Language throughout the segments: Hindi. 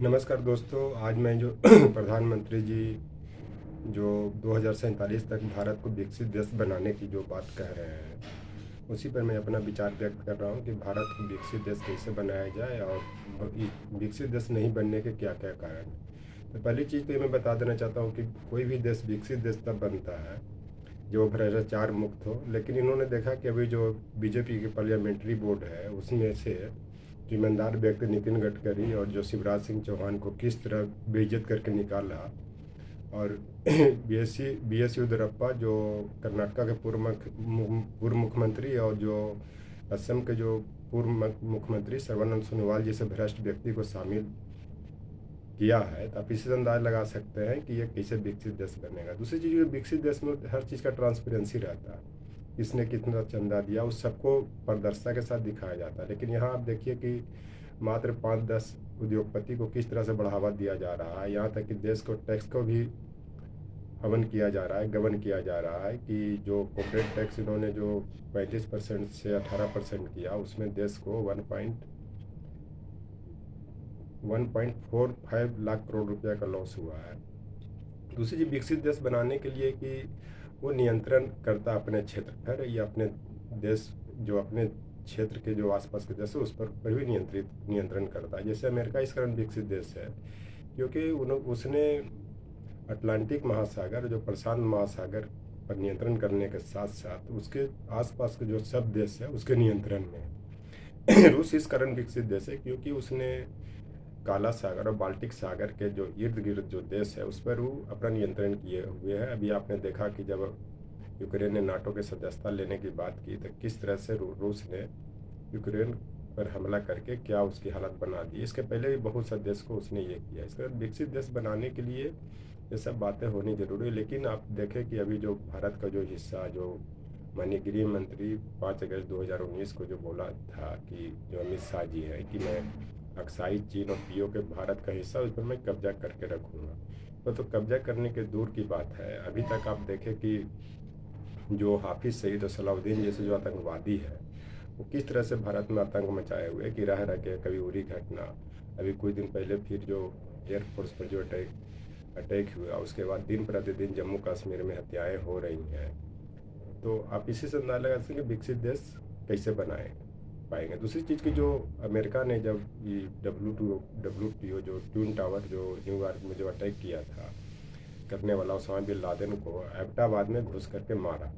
नमस्कार दोस्तों। आज मैं जो प्रधानमंत्री जी जो 2047 तक भारत को विकसित देश बनाने की जो बात कह रहे हैं, उसी पर मैं अपना विचार व्यक्त कर रहा हूँ कि भारत को विकसित देश कैसे बनाया जाए और विकसित देश नहीं बनने के क्या क्या कारण हैं। तो पहली चीज़ तो ये मैं बता देना चाहता हूँ कि कोई भी देश विकसित देश तब बनता है जो भ्रष्टाचार मुक्त हो। लेकिन इन्होंने देखा कि अभी जो बीजेपी की पार्लियामेंट्री बोर्ड है, उसमें से जो ईमानदार व्यक्ति नितिन गडकरी और जो शिवराज सिंह चौहान को किस तरह बेइज्जत करके निकाला। और बी एस येदियुरप्पा जो कर्नाटका के पूर्व मुख्यमंत्री और जो असम के जो पूर्व मुख्यमंत्री सर्बानंद सोनोवाल जैसे भ्रष्ट व्यक्ति को शामिल किया है, तो आप इसी से अंदाज लगा सकते हैं कि ये कैसे विकसित देश बनेगा। दूसरी चीज़, विकसित देश में हर चीज़ का ट्रांसपेरेंसी रहता है, किसने कितना चंदा दिया उस सबको पारदर्शिता के साथ दिखाया जाता है। लेकिन यहाँ आप देखिए कि मात्र 5-10 उद्योगपति को किस तरह से बढ़ावा दिया जा रहा है। यहाँ तक कि देश को टैक्स को भी हवन किया जा रहा है, गबन किया जा रहा है कि जो कॉर्पोरेट टैक्स इन्होंने जो 35% से 18% किया, उसमें देश को 1.45 लाख करोड़ रुपया का लॉस हुआ है। दूसरी चीज़, विकसित देश बनाने के लिए कि वो नियंत्रण करता अपने क्षेत्र पर या अपने देश जो अपने क्षेत्र के जो आसपास के देश है उस पर भी नियंत्रण करता है। जैसे अमेरिका इस कारण विकसित देश है क्योंकि उसने अटलांटिक महासागर जो प्रशांत महासागर पर नियंत्रण करने के साथ साथ उसके आसपास के जो सब देश है उसके नियंत्रण में है। रूस इस कारण विकसित देश है क्योंकि उसने काला सागर और बाल्टिक सागर के जो इर्द गिर्द जो देश है उस पर वो अपना नियंत्रण किए हुए है। अभी आपने देखा कि जब यूक्रेन ने नाटो के सदस्यता लेने की बात की तो किस तरह से रूस ने यूक्रेन पर हमला करके क्या उसकी हालत बना दी। इसके पहले भी बहुत से देश को उसने ये किया। इसके बाद विकसित देश बनाने के लिए ये सब बातें होनी जरूरी है। लेकिन आप देखें कि अभी जो भारत का जो हिस्सा जो माननीय गृह मंत्री 5 अगस्त 2019 को जो बोला था कि जो अमित शाह जी है कि मैं अक्साई चीन और पीओ के भारत का हिस्सा उस पर मैं कब्जा करके रखूँगा। तो कब्जा करने के दूर की बात है, अभी तक आप देखें कि जो हाफिज़ सईद और सलाउद्दीन जैसे जो आतंकवादी है वो किस तरह से भारत में आतंक मचाए हुए कि रह रह के कभी उरी घटना, अभी कुछ दिन पहले फिर जो एयरफोर्स पर जो अटैक हुआ, उसके बाद दिन प्रतिदिन जम्मू कश्मीर में हत्याएं हो रही हैं। तो आप इसी से अंदाजा लगा सकते हैं कि विकसित देश कैसे बनाए पाएंगे। दूसरी चीज़ की जो अमेरिका ने जब ये WTO जो ट्विन टावर जो न्यूयॉर्क में जो अटैक किया था करने वाला उसामा बिन लादेन को एबटाबाद में घुस करके मारा।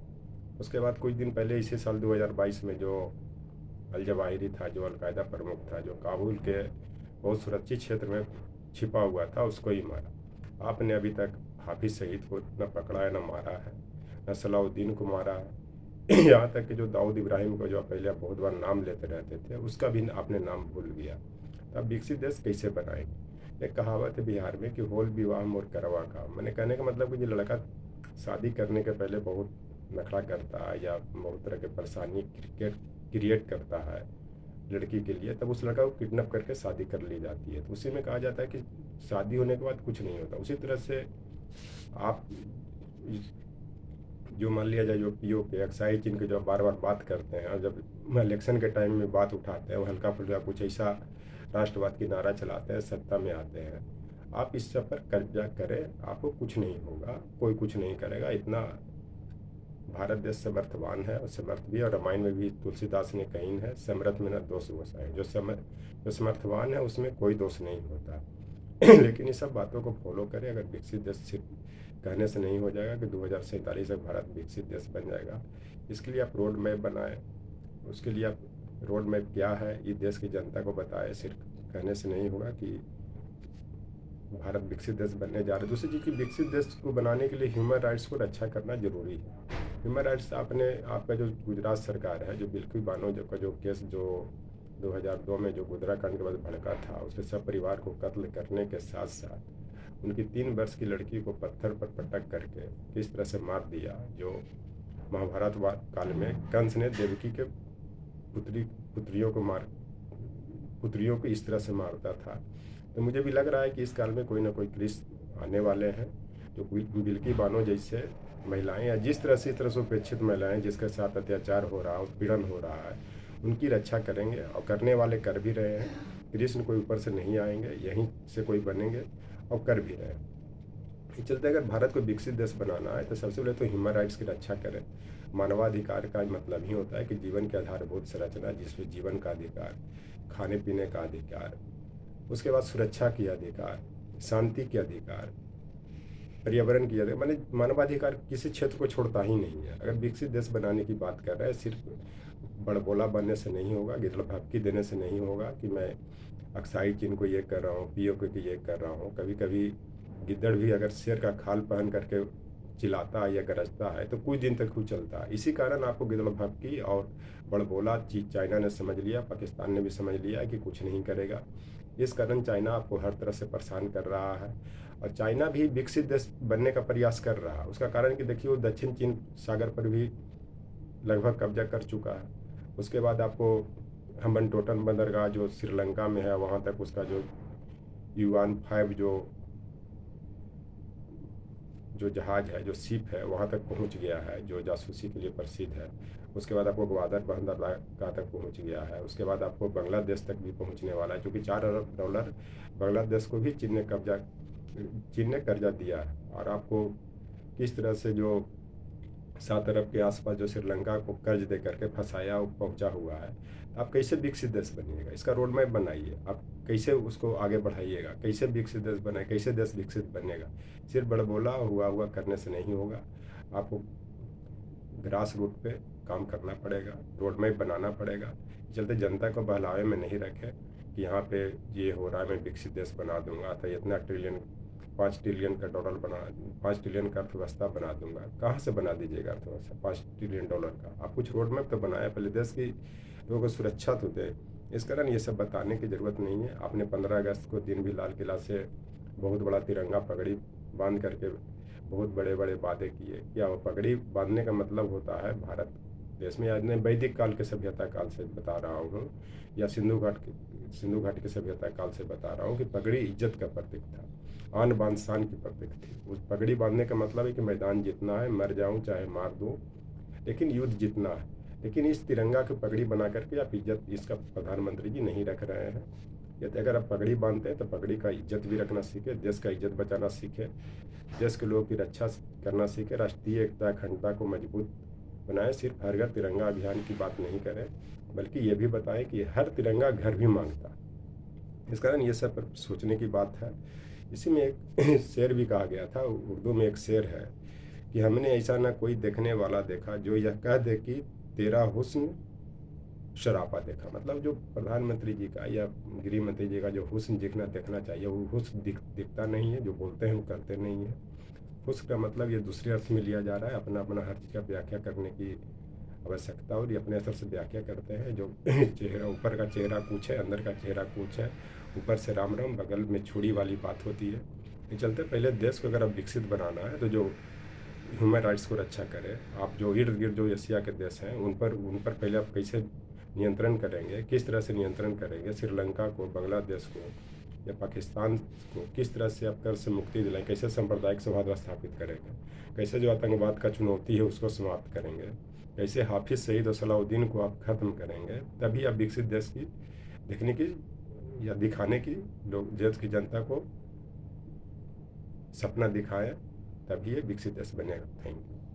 उसके बाद कुछ दिन पहले इसी साल 2022 में जो अल जवाहिरी था जो अलकायदा प्रमुख था जो काबुल के बहुत सुरक्षित क्षेत्र में छिपा हुआ था उसको ही मारा। आपने अभी तक हाफिज सईद को न पकड़ा है न मारा है, न सलाउद्दीन को मारा है। यहाँ तक कि जो दाऊद इब्राहिम को जो पहले बहुत बार नाम लेते रहते थे उसका भी आपने नाम भूल गया। तो अब विकसित देश कैसे बनाएंगे। एक कहावत है बिहार में कि होल विवाह मोर करवा का, मैंने कहने का मतलब कि जो लड़का शादी करने के पहले बहुत नखरा करता है या बहुत तरह के परेशानी क्रिएट करता है लड़की के लिए, तब उस लड़का को किडनैप करके शादी कर ली जाती है। तो उसी में कहा जाता है कि शादी होने के बाद कुछ नहीं होता। उसी तरह से आप जो मान लिया जाए जो पीओ के एक्साइज जिनके जो बार बार बात करते हैं और जब इलेक्शन के टाइम में बात उठाते हैं वो हल्का फुल्का कुछ ऐसा राष्ट्रवाद की नारा चलाते हैं, सत्ता में आते हैं। आप इस सब पर कब्जा करें, आपको कुछ नहीं होगा, कोई कुछ नहीं करेगा। इतना भारत देश समर्थवान है और समर्थ भी, और रामायण में भी तुलसीदास ने कही है समर्थ में न दोष गोसाई, जो समर्थवान है उसमें कोई दोष नहीं होता। लेकिन इस सब बातों को फॉलो करें। अगर विकसित देश सिर्फ कहने से नहीं हो जाएगा कि 2047 तक भारत विकसित देश बन जाएगा। इसके लिए आप रोड मैप बनाएं। उसके लिए आप रोड मैप क्या है ये देश की जनता को बताएं। सिर्फ कहने से नहीं होगा कि भारत विकसित देश बनने जा रहा है। दूसरी चीज़ की विकसित देश को बनाने के लिए ह्यूमन राइट्स को रक्षा करना जरूरी है। ह्यूमन राइट्स आपका जो गुजरात सरकार है जो बिल्किस बानो जो का जो केस जो 2002 में जो गोधरा कांड के बाद भड़का था, उसके सब परिवार को कत्ल करने के साथ साथ उनकी 3 वर्ष की लड़की को पत्थर पर पटक करके किस तरह से मार दिया। जो महाभारत काल में कंस ने देवकी के पुत्रियों को इस तरह से मारता था। तो मुझे भी लग रहा है कि इस काल में कोई ना कोई क्रिस आने वाले हैं जो बिल्की बानो जैसे महिलाएं या जिस तरह से उपेक्षित महिलाएं जिसके साथ अत्याचार हो रहा है, उत्पीड़न हो रहा है, उनकी रक्षा करेंगे और करने वाले कर भी रहे हैं। कृष्ण कोई ऊपर से नहीं आएंगे, यहीं से कोई बनेंगे और कर भी रहे हैं। इस चलते अगर भारत को विकसित देश बनाना है तो सबसे पहले तो ह्यूमन राइट्स की रक्षा करें। मानवाधिकार का मतलब ही होता है कि जीवन के आधारभूत संरचना, जिसमें जीवन का अधिकार, खाने पीने का अधिकार, उसके बाद सुरक्षा की अधिकार, शांति के अधिकार, पर्यावरण की अधिकार, माने मानवाधिकार किसी क्षेत्र को छोड़ता ही नहीं है। अगर विकसित देश बनाने की बात कर रहे हैं, सिर्फ बड़बोला बनने से नहीं होगा, गिरल भपकी देने से नहीं होगा कि मैं अक्साई चीन को ये कर रहा हूँ, पीओके को ये कर रहा हूँ। कभी कभी गिद्दड़ भी अगर शेर का खाल पहन करके चिल्लाता है या गरजता है तो कुछ दिन तक ही चलता है। इसी कारण आपको गिरल भपकी और बड़बोला चीज चाइना ने समझ लिया, पाकिस्तान ने भी समझ लिया कि कुछ नहीं करेगा। इस कारण चाइना आपको हर तरह से परेशान कर रहा है और चाइना भी विकसित देश बनने का प्रयास कर रहा है। उसका कारण कि देखिए वो दक्षिण चीन सागर पर भी लगभग कब्जा कर चुका है। उसके बाद आपको हम्बनटोटन बंदरगाह जो श्रीलंका में है, वहाँ तक उसका जो युआन-5 जो जहाज़ है, जो शिप है, वहाँ तक पहुँच गया है, जो जासूसी के लिए प्रसिद्ध है। उसके बाद आपको ग्वादर बंदरगाह तक पहुँच गया है। उसके बाद आपको बांग्लादेश तक भी पहुँचने वाला है, क्योंकि $4 अरब बांग्लादेश को भी चीन ने कर्जा दिया है। और आपको किस तरह से जो 7 अरब के आसपास जो श्रीलंका को कर्ज दे करके फंसाया पहुंचा हुआ है। आप कैसे विकसित देश बनिएगा, इसका रोड मैप बनाइए। आप कैसे उसको आगे बढ़ाइएगा, कैसे विकसित देश बनाए, कैसे देश विकसित बनेगा। सिर्फ बड़बोला हुआ करने से नहीं होगा। आपको ग्रास रूट पे काम करना पड़ेगा, रोड मैप बनाना पड़ेगा। चलते जनता को बहलावे में नहीं रखें कि यहाँ पे ये हो रहा है, मैं विकसित देश बना दूंगा तो इतना ट्रिलियन, 5 ट्रिलियन का डॉलर बना, 5 ट्रिलियन का अर्थव्यवस्था बना दूंगा। कहाँ से बना दीजिएगा अर्थव्यवस्था 5 ट्रिलियन डॉलर का? आप कुछ रोड मैप तो बनाया, पहले देश की लोगों को सुरक्षा तो दे। इस कारण ये सब बताने की ज़रूरत नहीं है। आपने 15 अगस्त को दिन भी लाल किला से बहुत बड़ा तिरंगा पगड़ी बांध करके बहुत बड़े बड़े वादे किए। क्या वो पगड़ी बांधने का मतलब होता है भारत देश में, आज मैं वैदिक काल के सभ्यता काल से बता रहा हूँ या सिंधु घाट के सभ्यता काल से बता रहा हूँ कि पगड़ी इज्जत का प्रतीक था, आन बान शान की प्रतीक थी। उस पगड़ी बांधने का मतलब है कि मैदान जीतना है, मर जाऊं चाहे मार दूं, लेकिन युद्ध जीतना है। लेकिन इस तिरंगा की पगड़ी बना करके आप इज्जत, इसका प्रधानमंत्री जी नहीं रख रहे हैं। यदि अगर आप पगड़ी बांधते हैं तो पगड़ी का इज्जत भी रखना सीखे, देश का इज्जत बचाना सीखे, देश के लोगों की रक्षा करना सीखे, राष्ट्रीय एकता अखंडता को मजबूत बनाए। सिर्फ हर घर तिरंगा अभियान की बात नहीं करें, बल्कि ये भी बताएं कि हर तिरंगा घर भी मांगता है। इस कारण ये सब पर सोचने की बात है। इसी में एक शेर भी कहा गया था, उर्दू में एक शेर है कि हमने ऐसा ना कोई देखने वाला देखा जो यह कह दे कि तेरा हुस्न शराफा देखा। मतलब जो प्रधानमंत्री जी का या गृह मंत्री जी का जो हुस्न देखना चाहिए, वो हुस्न दिखता नहीं है। जो बोलते हैं वो करते नहीं है। हुस्न का मतलब ये दूसरे अर्थ में लिया जा रहा है। अपना अपना हर चीज़ का व्याख्या करने की आवश्यकता, और ये अपने स्तर से व्याख्या करते हैं। जो चेहरा, ऊपर का चेहरा कुछ है, अंदर का चेहरा कुछ है। ऊपर से राम राम, बगल में छुरी वाली बात होती है। ये चलते पहले देश को अगर अब विकसित बनाना है तो जो ह्यूमन राइट्स को रक्षा करें। आप जो इर्द गिर्द जो एशिया के देश हैं उन पर पहले आप कैसे नियंत्रण करेंगे, किस तरह से नियंत्रण करेंगे। श्रीलंका को, बांग्लादेश को या पाकिस्तान को किस तरह से आप कर्ज से मुक्ति दिलाएं, कैसे सांप्रदायिक सौहार्द स्थापित करेंगे, कैसे जो आतंकवाद का चुनौती है उसको समाप्त करेंगे, कैसे हाफिज सईद और सलाउद्दीन को आप ख़त्म करेंगे। तभी आप विकसित देश की देखने की या दिखाने की, लोग देश की जनता को सपना दिखाएं, तभी ये विकसित देश बनेगा। Thank you.